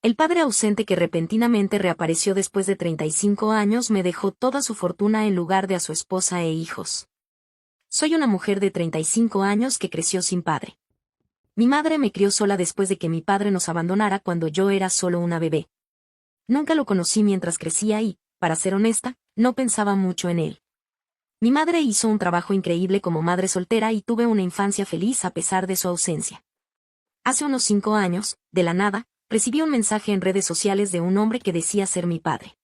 El padre ausente que repentinamente reapareció después de 35 años me dejó toda su fortuna en lugar de a su esposa e hijos. Soy una mujer de 35 años que creció sin padre. Mi madre me crió sola después de que mi padre nos abandonara cuando yo era solo una bebé. Nunca lo conocí mientras crecía y, para ser honesta, no pensaba mucho en él. Mi madre hizo un trabajo increíble como madre soltera y tuve una infancia feliz a pesar de su ausencia. Hace unos 5 años, de la nada, recibí un mensaje en redes sociales de un hombre que decía ser mi padre.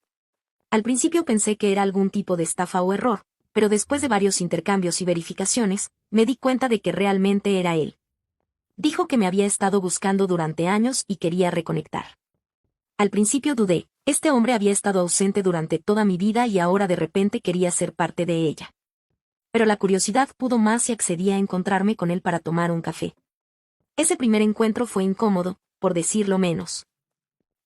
Al principio pensé que era algún tipo de estafa o error, pero después de varios intercambios y verificaciones, me di cuenta de que realmente era él. Dijo que me había estado buscando durante años y quería reconectar. Al principio dudé, este hombre había estado ausente durante toda mi vida y ahora de repente quería ser parte de ella. Pero la curiosidad pudo más y accedí a encontrarme con él para tomar un café. Ese primer encuentro fue incómodo, por decirlo menos.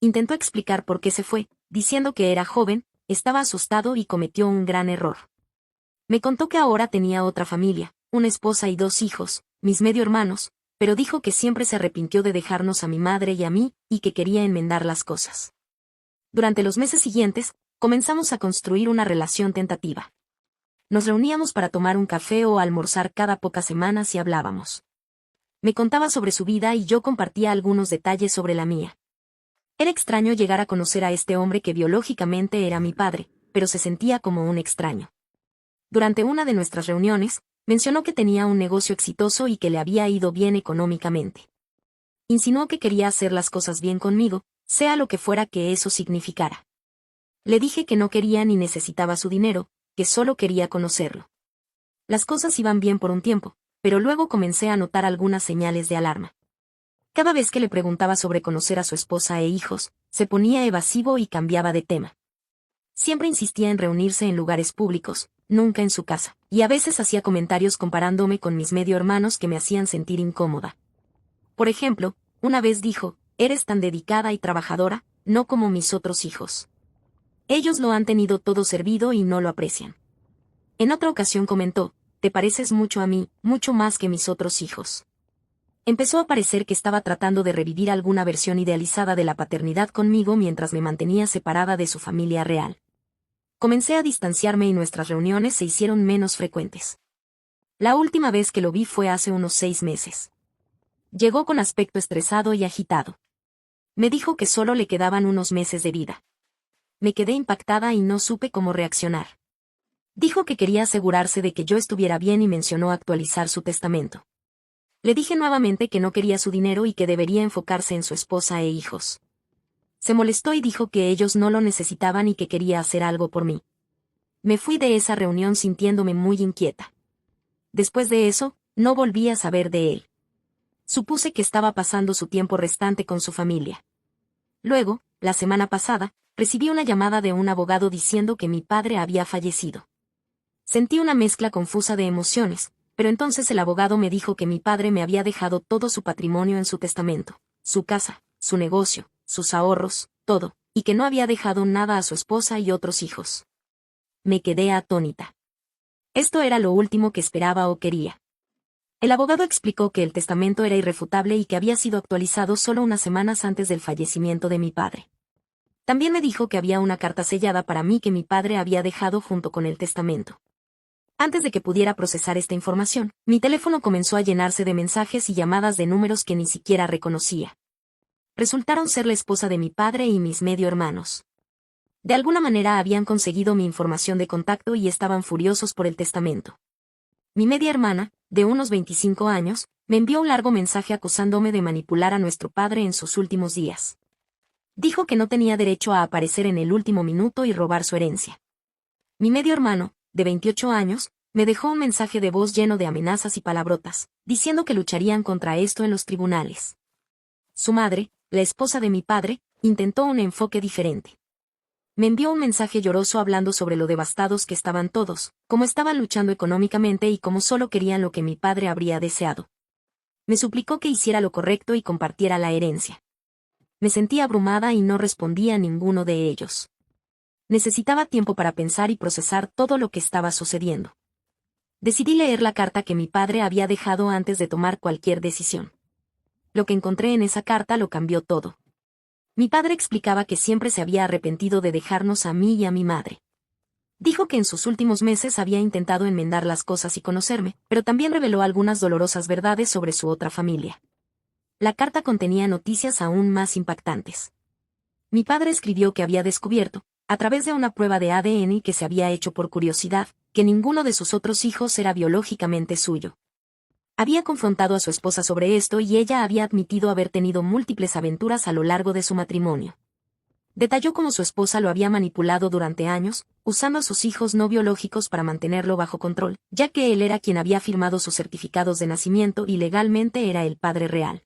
Intentó explicar por qué se fue, diciendo que era joven, estaba asustado y cometió un gran error. Me contó que ahora tenía otra familia, una esposa y 2 hijos, mis medio hermanos, pero dijo que siempre se arrepintió de dejarnos a mi madre y a mí, y que quería enmendar las cosas. Durante los meses siguientes, comenzamos a construir una relación tentativa. Nos reuníamos para tomar un café o almorzar cada pocas semanas y hablábamos. Me contaba sobre su vida y yo compartía algunos detalles sobre la mía. Era extraño llegar a conocer a este hombre que biológicamente era mi padre, pero se sentía como un extraño. Durante una de nuestras reuniones, mencionó que tenía un negocio exitoso y que le había ido bien económicamente. Insinuó que quería hacer las cosas bien conmigo, sea lo que fuera que eso significara. Le dije que no quería ni necesitaba su dinero, que solo quería conocerlo. Las cosas iban bien por un tiempo, pero luego comencé a notar algunas señales de alarma. Cada vez que le preguntaba sobre conocer a su esposa e hijos, se ponía evasivo y cambiaba de tema. Siempre insistía en reunirse en lugares públicos, nunca en su casa, y a veces hacía comentarios comparándome con mis medio hermanos que me hacían sentir incómoda. Por ejemplo, una vez dijo, «Eres tan dedicada y trabajadora, no como mis otros hijos. Ellos lo han tenido todo servido y no lo aprecian». En otra ocasión comentó, «Te pareces mucho a mí, mucho más que mis otros hijos». Empezó a parecer que estaba tratando de revivir alguna versión idealizada de la paternidad conmigo mientras me mantenía separada de su familia real. Comencé a distanciarme y nuestras reuniones se hicieron menos frecuentes. La última vez que lo vi fue hace unos 6 meses. Llegó con aspecto estresado y agitado. Me dijo que solo le quedaban unos meses de vida. Me quedé impactada y no supe cómo reaccionar. Dijo que quería asegurarse de que yo estuviera bien y mencionó actualizar su testamento. Le dije nuevamente que no quería su dinero y que debería enfocarse en su esposa e hijos. Se molestó y dijo que ellos no lo necesitaban y que quería hacer algo por mí. Me fui de esa reunión sintiéndome muy inquieta. Después de eso, no volví a saber de él. Supuse que estaba pasando su tiempo restante con su familia. Luego, la semana pasada, recibí una llamada de un abogado diciendo que mi padre había fallecido. Sentí una mezcla confusa de emociones, pero entonces el abogado me dijo que mi padre me había dejado todo su patrimonio en su testamento, su casa, su negocio, sus ahorros, todo, y que no había dejado nada a su esposa y otros hijos. Me quedé atónita. Esto era lo último que esperaba o quería. El abogado explicó que el testamento era irrefutable y que había sido actualizado solo unas semanas antes del fallecimiento de mi padre. También me dijo que había una carta sellada para mí que mi padre había dejado junto con el testamento. Antes de que pudiera procesar esta información, mi teléfono comenzó a llenarse de mensajes y llamadas de números que ni siquiera reconocía. Resultaron ser la esposa de mi padre y mis medio hermanos. De alguna manera habían conseguido mi información de contacto y estaban furiosos por el testamento. Mi media hermana, de unos 25 años, me envió un largo mensaje acusándome de manipular a nuestro padre en sus últimos días. Dijo que no tenía derecho a aparecer en el último minuto y robar su herencia. Mi medio hermano, de 28 años, me dejó un mensaje de voz lleno de amenazas y palabrotas, diciendo que lucharían contra esto en los tribunales. Su madre, la esposa de mi padre, intentó un enfoque diferente. Me envió un mensaje lloroso hablando sobre lo devastados que estaban todos, cómo estaban luchando económicamente y cómo solo querían lo que mi padre habría deseado. Me suplicó que hiciera lo correcto y compartiera la herencia. Me sentí abrumada y no respondí a ninguno de ellos. Necesitaba tiempo para pensar y procesar todo lo que estaba sucediendo. Decidí leer la carta que mi padre había dejado antes de tomar cualquier decisión. Lo que encontré en esa carta lo cambió todo. Mi padre explicaba que siempre se había arrepentido de dejarnos a mí y a mi madre. Dijo que en sus últimos meses había intentado enmendar las cosas y conocerme, pero también reveló algunas dolorosas verdades sobre su otra familia. La carta contenía noticias aún más impactantes. Mi padre escribió que había descubierto, a través de una prueba de ADN que se había hecho por curiosidad, que ninguno de sus otros hijos era biológicamente suyo. Había confrontado a su esposa sobre esto y ella había admitido haber tenido múltiples aventuras a lo largo de su matrimonio. Detalló cómo su esposa lo había manipulado durante años, usando a sus hijos no biológicos para mantenerlo bajo control, ya que él era quien había firmado sus certificados de nacimiento y legalmente era el padre real.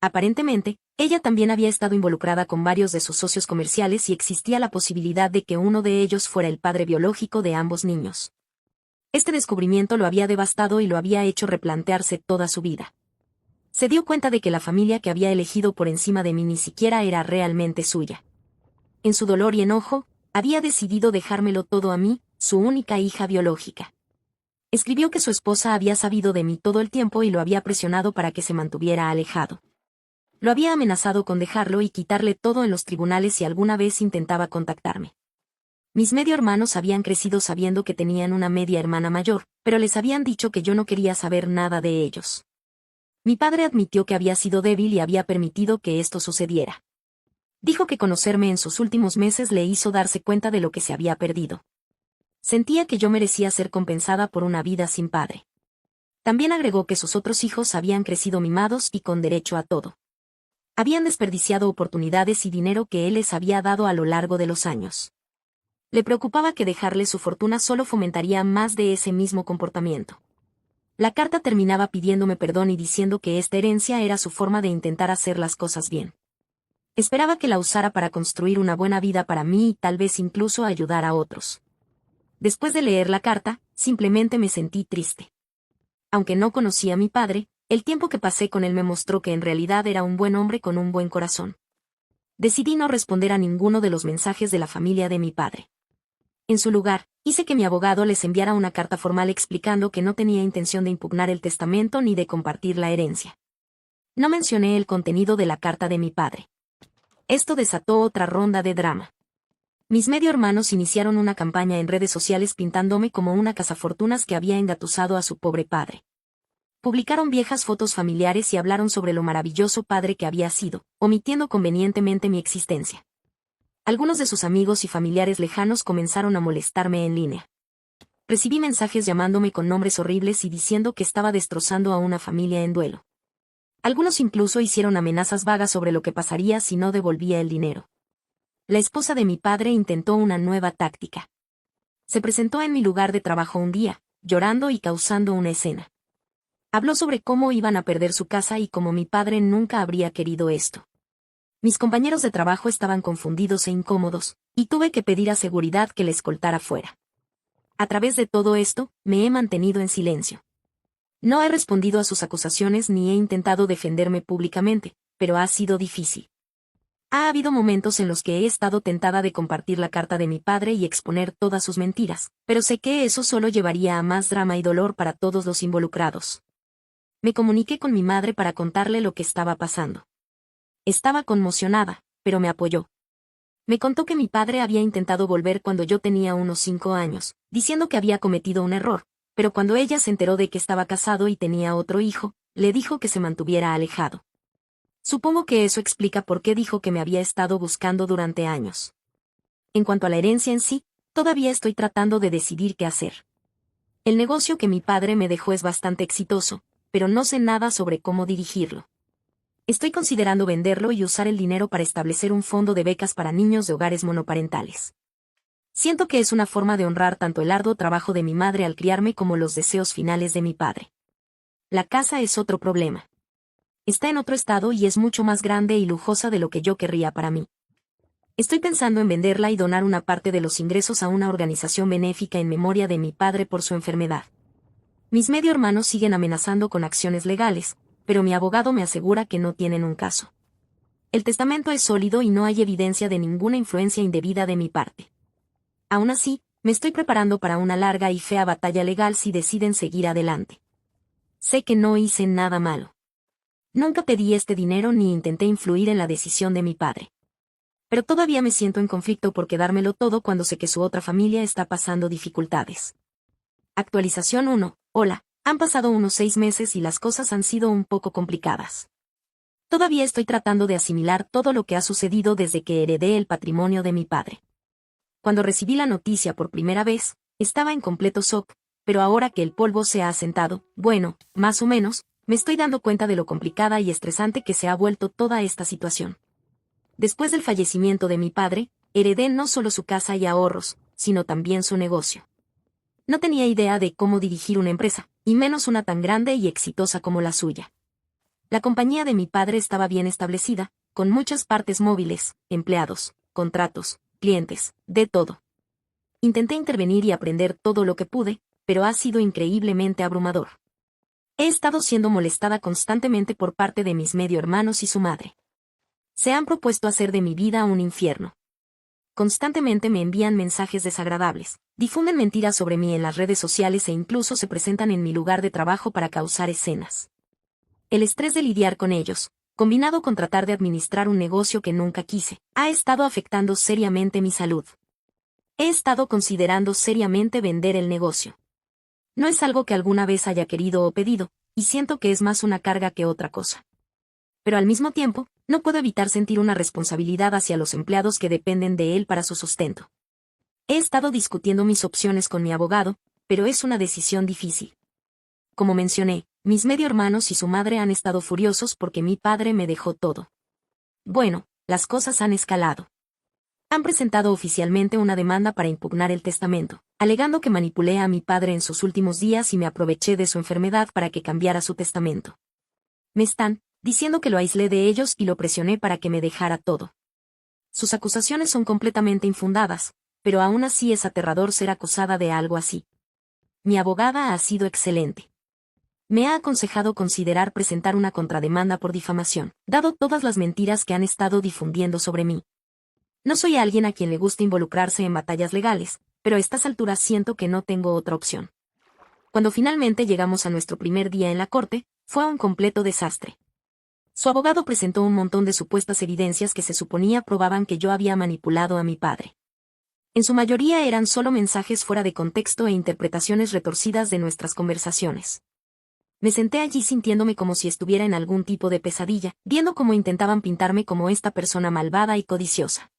Aparentemente, ella también había estado involucrada con varios de sus socios comerciales y existía la posibilidad de que uno de ellos fuera el padre biológico de ambos niños. Este descubrimiento lo había devastado y lo había hecho replantearse toda su vida. Se dio cuenta de que la familia que había elegido por encima de mí ni siquiera era realmente suya. En su dolor y enojo, había decidido dejármelo todo a mí, su única hija biológica. Escribió que su esposa había sabido de mí todo el tiempo y lo había presionado para que se mantuviera alejado. Lo había amenazado con dejarlo y quitarle todo en los tribunales si alguna vez intentaba contactarme. Mis medio hermanos habían crecido sabiendo que tenían una media hermana mayor, pero les habían dicho que yo no quería saber nada de ellos. Mi padre admitió que había sido débil y había permitido que esto sucediera. Dijo que conocerme en sus últimos meses le hizo darse cuenta de lo que se había perdido. Sentía que yo merecía ser compensada por una vida sin padre. También agregó que sus otros hijos habían crecido mimados y con derecho a todo. Habían desperdiciado oportunidades y dinero que él les había dado a lo largo de los años. Le preocupaba que dejarle su fortuna solo fomentaría más de ese mismo comportamiento. La carta terminaba pidiéndome perdón y diciendo que esta herencia era su forma de intentar hacer las cosas bien. Esperaba que la usara para construir una buena vida para mí y tal vez incluso ayudar a otros. Después de leer la carta, simplemente me sentí triste. Aunque no conocía a mi padre, el tiempo que pasé con él me mostró que en realidad era un buen hombre con un buen corazón. Decidí no responder a ninguno de los mensajes de la familia de mi padre. En su lugar, hice que mi abogado les enviara una carta formal explicando que no tenía intención de impugnar el testamento ni de compartir la herencia. No mencioné el contenido de la carta de mi padre. Esto desató otra ronda de drama. Mis medio hermanos iniciaron una campaña en redes sociales pintándome como una cazafortunas que había engatusado a su pobre padre. Publicaron viejas fotos familiares y hablaron sobre lo maravilloso padre que había sido, omitiendo convenientemente mi existencia. Algunos de sus amigos y familiares lejanos comenzaron a molestarme en línea. Recibí mensajes llamándome con nombres horribles y diciendo que estaba destrozando a una familia en duelo. Algunos incluso hicieron amenazas vagas sobre lo que pasaría si no devolvía el dinero. La esposa de mi padre intentó una nueva táctica. Se presentó en mi lugar de trabajo un día, llorando y causando una escena. Habló sobre cómo iban a perder su casa y cómo mi padre nunca habría querido esto. Mis compañeros de trabajo estaban confundidos e incómodos, y tuve que pedir a seguridad que le escoltara fuera. A través de todo esto, me he mantenido en silencio. No he respondido a sus acusaciones ni he intentado defenderme públicamente, pero ha sido difícil. Ha habido momentos en los que he estado tentada de compartir la carta de mi padre y exponer todas sus mentiras, pero sé que eso solo llevaría a más drama y dolor para todos los involucrados. Me comuniqué con mi madre para contarle lo que estaba pasando. Estaba conmocionada, pero me apoyó. Me contó que mi padre había intentado volver cuando yo tenía unos 5 años, diciendo que había cometido un error, pero cuando ella se enteró de que estaba casado y tenía otro hijo, le dijo que se mantuviera alejado. Supongo que eso explica por qué dijo que me había estado buscando durante años. En cuanto a la herencia en sí, todavía estoy tratando de decidir qué hacer. El negocio que mi padre me dejó es bastante exitoso, pero no sé nada sobre cómo dirigirlo. Estoy considerando venderlo y usar el dinero para establecer un fondo de becas para niños de hogares monoparentales. Siento que es una forma de honrar tanto el arduo trabajo de mi madre al criarme como los deseos finales de mi padre. La casa es otro problema. Está en otro estado y es mucho más grande y lujosa de lo que yo querría para mí. Estoy pensando en venderla y donar una parte de los ingresos a una organización benéfica en memoria de mi padre por su enfermedad. Mis medio hermanos siguen amenazando con acciones legales, pero mi abogado me asegura que no tienen un caso. El testamento es sólido y no hay evidencia de ninguna influencia indebida de mi parte. Aún así, me estoy preparando para una larga y fea batalla legal si deciden seguir adelante. Sé que no hice nada malo. Nunca pedí este dinero ni intenté influir en la decisión de mi padre. Pero todavía me siento en conflicto por quedármelo todo cuando sé que su otra familia está pasando dificultades. Actualización 1. Hola, han pasado unos 6 meses y las cosas han sido un poco complicadas. Todavía estoy tratando de asimilar todo lo que ha sucedido desde que heredé el patrimonio de mi padre. Cuando recibí la noticia por primera vez, estaba en completo shock, pero ahora que el polvo se ha asentado, bueno, más o menos, me estoy dando cuenta de lo complicada y estresante que se ha vuelto toda esta situación. Después del fallecimiento de mi padre, heredé no solo su casa y ahorros, sino también su negocio. No tenía idea de cómo dirigir una empresa, y menos una tan grande y exitosa como la suya. La compañía de mi padre estaba bien establecida, con muchas partes móviles, empleados, contratos, clientes, de todo. Intenté intervenir y aprender todo lo que pude, pero ha sido increíblemente abrumador. He estado siendo molestada constantemente por parte de mis medio hermanos y su madre. Se han propuesto hacer de mi vida un infierno. Constantemente me envían mensajes desagradables, difunden mentiras sobre mí en las redes sociales e incluso se presentan en mi lugar de trabajo para causar escenas. El estrés de lidiar con ellos, combinado con tratar de administrar un negocio que nunca quise, ha estado afectando seriamente mi salud. He estado considerando seriamente vender el negocio. No es algo que alguna vez haya querido o pedido, y siento que es más una carga que otra cosa. Pero al mismo tiempo, no puedo evitar sentir una responsabilidad hacia los empleados que dependen de él para su sustento. He estado discutiendo mis opciones con mi abogado, pero es una decisión difícil. Como mencioné, mis medio hermanos y su madre han estado furiosos porque mi padre me dejó todo. Bueno, las cosas han escalado. Han presentado oficialmente una demanda para impugnar el testamento, alegando que manipulé a mi padre en sus últimos días y me aproveché de su enfermedad para que cambiara su testamento. Me están diciendo que lo aislé de ellos y lo presioné para que me dejara todo. Sus acusaciones son completamente infundadas, pero aún así es aterrador ser acusada de algo así. Mi abogada ha sido excelente. Me ha aconsejado considerar presentar una contrademanda por difamación, dado todas las mentiras que han estado difundiendo sobre mí. No soy alguien a quien le gusta involucrarse en batallas legales, pero a estas alturas siento que no tengo otra opción. Cuando finalmente llegamos a nuestro primer día en la corte, fue un completo desastre. Su abogado presentó un montón de supuestas evidencias que se suponía probaban que yo había manipulado a mi padre. En su mayoría eran solo mensajes fuera de contexto e interpretaciones retorcidas de nuestras conversaciones. Me senté allí sintiéndome como si estuviera en algún tipo de pesadilla, viendo cómo intentaban pintarme como esta persona malvada y codiciosa.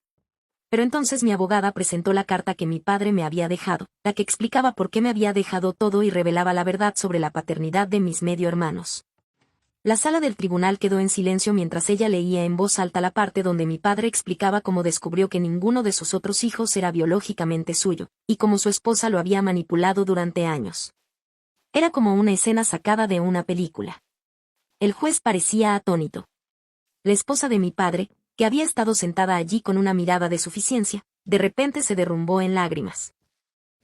Pero entonces mi abogada presentó la carta que mi padre me había dejado, la que explicaba por qué me había dejado todo y revelaba la verdad sobre la paternidad de mis medio hermanos. La sala del tribunal quedó en silencio mientras ella leía en voz alta la parte donde mi padre explicaba cómo descubrió que ninguno de sus otros hijos era biológicamente suyo, y cómo su esposa lo había manipulado durante años. Era como una escena sacada de una película. El juez parecía atónito. La esposa de mi padre, que había estado sentada allí con una mirada de suficiencia, de repente se derrumbó en lágrimas.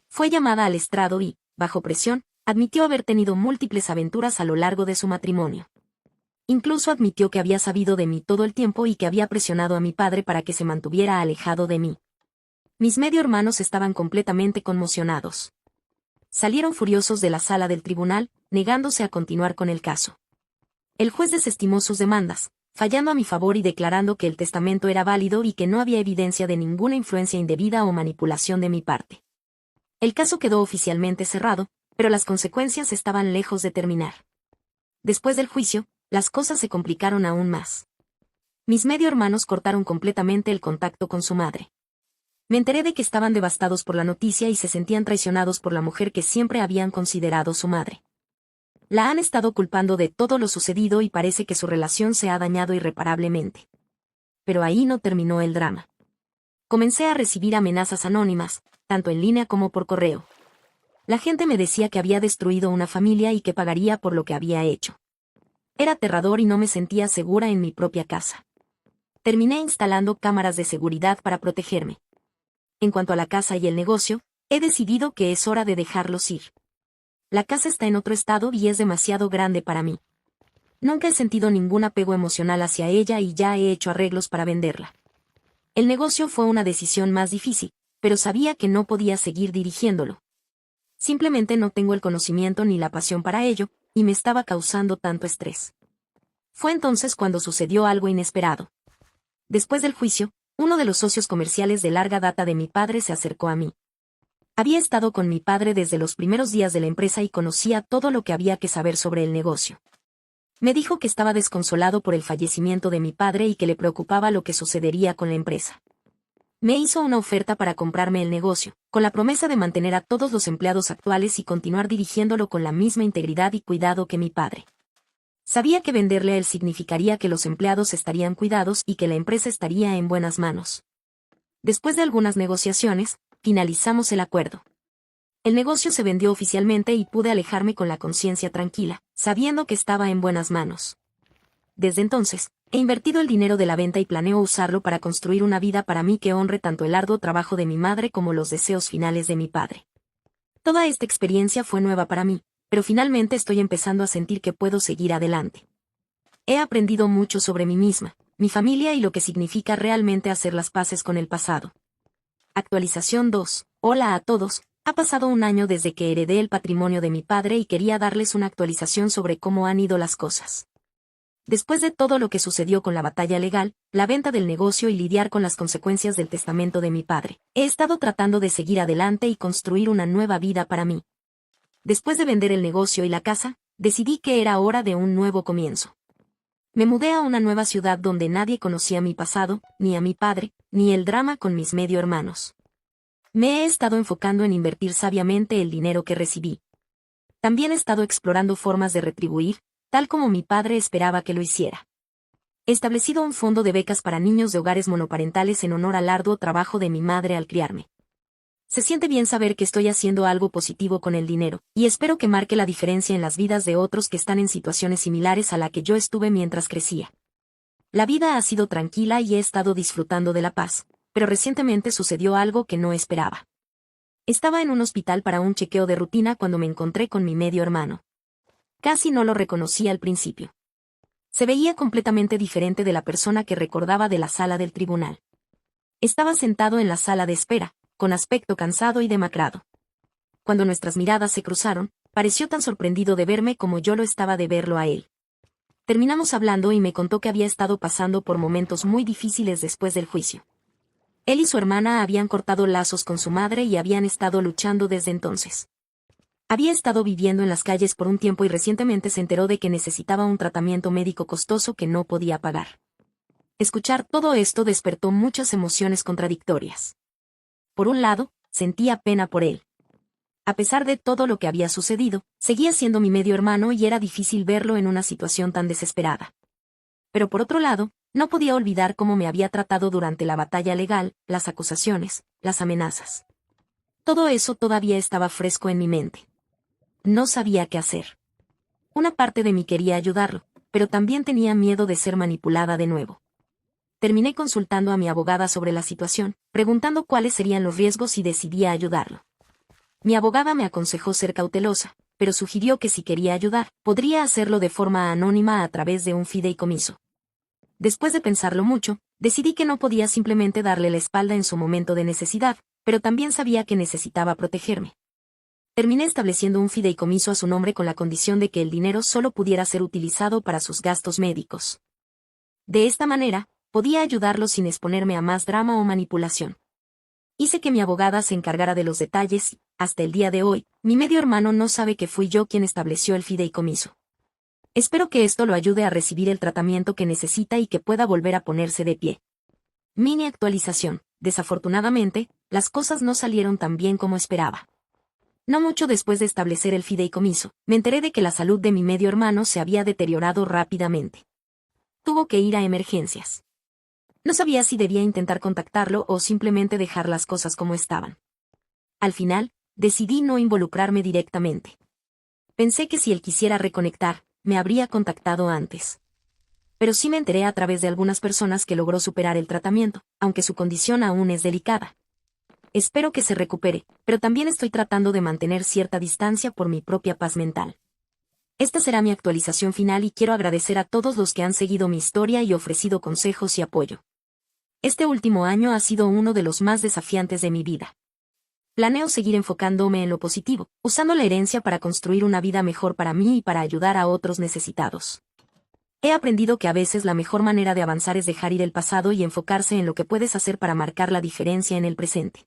Fue llamada al estrado y, bajo presión, admitió haber tenido múltiples aventuras a lo largo de su matrimonio. Incluso admitió que había sabido de mí todo el tiempo y que había presionado a mi padre para que se mantuviera alejado de mí. Mis medio hermanos estaban completamente conmocionados. Salieron furiosos de la sala del tribunal, negándose a continuar con el caso. El juez desestimó sus demandas, fallando a mi favor y declarando que el testamento era válido y que no había evidencia de ninguna influencia indebida o manipulación de mi parte. El caso quedó oficialmente cerrado, pero las consecuencias estaban lejos de terminar. Después del juicio, las cosas se complicaron aún más. Mis medio hermanos cortaron completamente el contacto con su madre. Me enteré de que estaban devastados por la noticia y se sentían traicionados por la mujer que siempre habían considerado su madre. La han estado culpando de todo lo sucedido y parece que su relación se ha dañado irreparablemente. Pero ahí no terminó el drama. Comencé a recibir amenazas anónimas, tanto en línea como por correo. La gente me decía que había destruido una familia y que pagaría por lo que había hecho. Era aterrador y no me sentía segura en mi propia casa. Terminé instalando cámaras de seguridad para protegerme. En cuanto a la casa y el negocio, he decidido que es hora de dejarlos ir. La casa está en otro estado y es demasiado grande para mí. Nunca he sentido ningún apego emocional hacia ella y ya he hecho arreglos para venderla. El negocio fue una decisión más difícil, pero sabía que no podía seguir dirigiéndolo. Simplemente no tengo el conocimiento ni la pasión para ello, y me estaba causando tanto estrés. Fue entonces cuando sucedió algo inesperado. Después del juicio, Uno de los socios comerciales de larga data de mi padre se acercó a mí. Había estado con mi padre desde los primeros días de la empresa y conocía todo lo que había que saber sobre el negocio. Me dijo que estaba desconsolado por el fallecimiento de mi padre y que le preocupaba lo que sucedería con la empresa. Me hizo una oferta para comprarme el negocio, con la promesa de mantener a todos los empleados actuales y continuar dirigiéndolo con la misma integridad y cuidado que mi padre. Sabía que venderle a él significaría que los empleados estarían cuidados y que la empresa estaría en buenas manos. Después de algunas negociaciones, finalizamos el acuerdo. El negocio se vendió oficialmente y pude alejarme con la conciencia tranquila, sabiendo que estaba en buenas manos. Desde entonces, he invertido el dinero de la venta y planeo usarlo para construir una vida para mí que honre tanto el arduo trabajo de mi madre como los deseos finales de mi padre. Toda esta experiencia fue nueva para mí, pero finalmente estoy empezando a sentir que puedo seguir adelante. He aprendido mucho sobre mí misma, mi familia y lo que significa realmente hacer las paces con el pasado. Actualización 2. Hola a todos. Ha pasado un año desde que heredé el patrimonio de mi padre y quería darles una actualización sobre cómo han ido las cosas. Después de todo lo que sucedió con la batalla legal, la venta del negocio y lidiar con las consecuencias del testamento de mi padre, he estado tratando de seguir adelante y construir una nueva vida para mí. Después de vender el negocio y la casa, decidí que era hora de un nuevo comienzo. Me mudé a una nueva ciudad donde nadie conocía mi pasado, ni a mi padre, ni el drama con mis medio hermanos. Me he estado enfocando en invertir sabiamente el dinero que recibí. También he estado explorando formas de retribuir, tal como mi padre esperaba que lo hiciera. He establecido un fondo de becas para niños de hogares monoparentales en honor al arduo trabajo de mi madre al criarme. Se siente bien saber que estoy haciendo algo positivo con el dinero, y espero que marque la diferencia en las vidas de otros que están en situaciones similares a la que yo estuve mientras crecía. La vida ha sido tranquila y he estado disfrutando de la paz, pero recientemente sucedió algo que no esperaba. Estaba en un hospital para un chequeo de rutina cuando me encontré con mi medio hermano. Casi no lo reconocí al principio. Se veía completamente diferente de la persona que recordaba de la sala del tribunal. Estaba sentado en la sala de espera, con aspecto cansado y demacrado. Cuando nuestras miradas se cruzaron, pareció tan sorprendido de verme como yo lo estaba de verlo a él. Terminamos hablando y me contó que había estado pasando por momentos muy difíciles después del juicio. Él y su hermana habían cortado lazos con su madre y habían estado luchando desde entonces. Había estado viviendo en las calles por un tiempo y recientemente se enteró de que necesitaba un tratamiento médico costoso que no podía pagar. Escuchar todo esto despertó muchas emociones contradictorias. Por un lado, sentía pena por él. A pesar de todo lo que había sucedido, seguía siendo mi medio hermano y era difícil verlo en una situación tan desesperada. Pero por otro lado, no podía olvidar cómo me había tratado durante la batalla legal, las acusaciones, las amenazas. Todo eso todavía estaba fresco en mi mente. No sabía qué hacer. Una parte de mí quería ayudarlo, pero también tenía miedo de ser manipulada de nuevo. Terminé consultando a mi abogada sobre la situación, preguntando cuáles serían los riesgos y decidí ayudarlo. Mi abogada me aconsejó ser cautelosa, pero sugirió que si quería ayudar, podría hacerlo de forma anónima a través de un fideicomiso. Después de pensarlo mucho, decidí que no podía simplemente darle la espalda en su momento de necesidad, pero también sabía que necesitaba protegerme. Terminé estableciendo un fideicomiso a su nombre con la condición de que el dinero solo pudiera ser utilizado para sus gastos médicos. De esta manera, podía ayudarlo sin exponerme a más drama o manipulación. Hice que mi abogada se encargara de los detalles y, hasta el día de hoy, mi medio hermano no sabe que fui yo quien estableció el fideicomiso. Espero que esto lo ayude a recibir el tratamiento que necesita y que pueda volver a ponerse de pie. Mini actualización. Desafortunadamente, las cosas no salieron tan bien como esperaba. No mucho después de establecer el fideicomiso, me enteré de que la salud de mi medio hermano se había deteriorado rápidamente. Tuvo que ir a emergencias. No sabía si debía intentar contactarlo o simplemente dejar las cosas como estaban. Al final, decidí no involucrarme directamente. Pensé que si él quisiera reconectar, me habría contactado antes. Pero sí me enteré a través de algunas personas que logró superar el tratamiento, aunque su condición aún es delicada. Espero que se recupere, pero también estoy tratando de mantener cierta distancia por mi propia paz mental. Esta será mi actualización final y quiero agradecer a todos los que han seguido mi historia y ofrecido consejos y apoyo. Este último año ha sido uno de los más desafiantes de mi vida. Planeo seguir enfocándome en lo positivo, usando la herencia para construir una vida mejor para mí y para ayudar a otros necesitados. He aprendido que a veces la mejor manera de avanzar es dejar ir el pasado y enfocarse en lo que puedes hacer para marcar la diferencia en el presente.